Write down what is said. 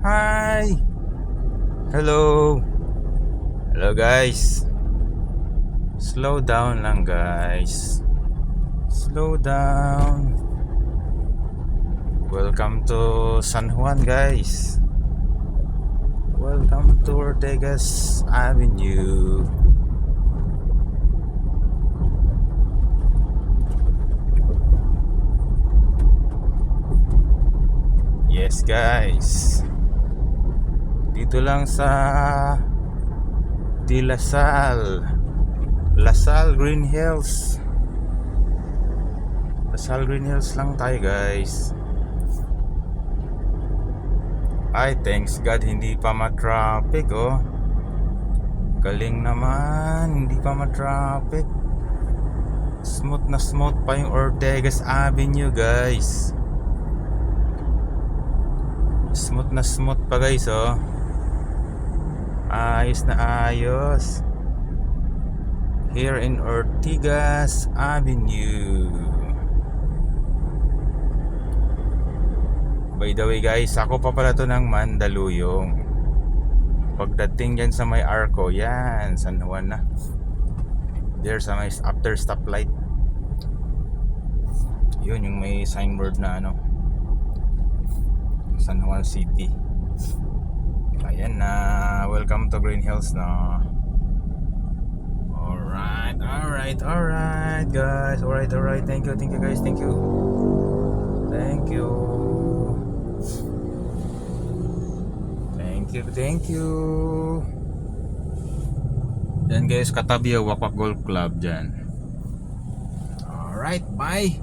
Hi! Hello! Hello guys! Slow down lang guys. Slow down. Welcome to San Juan guys. Welcome to Ortegas Avenue. Yes guys. Dito lang sa De La Salle Green Hills. La Salle Green Hills lang tayo guys. Ay, thanks God hindi pa ma-traffic oh. Galing naman, hindi pa ma-traffic. Smooth na smooth pa yung Ortegas Avenue guys. Smooth na smooth pa guys oh. Ayos na ayos. Here in Ortegas Avenue. By the way guys, ako pa pala to ng Mandaluyong. Pagdating dyan sa may Arco, yan, San Juan na. There sa may after stoplight. Yun yung may signboard na ano, San Juan City. Ayan na, welcome to Green Hills na. Alright guys. Alright. Thank you guys, thank you. Thank you. Yan guys, katabi yung Wakwak Golf Club dyan. Alright, bye.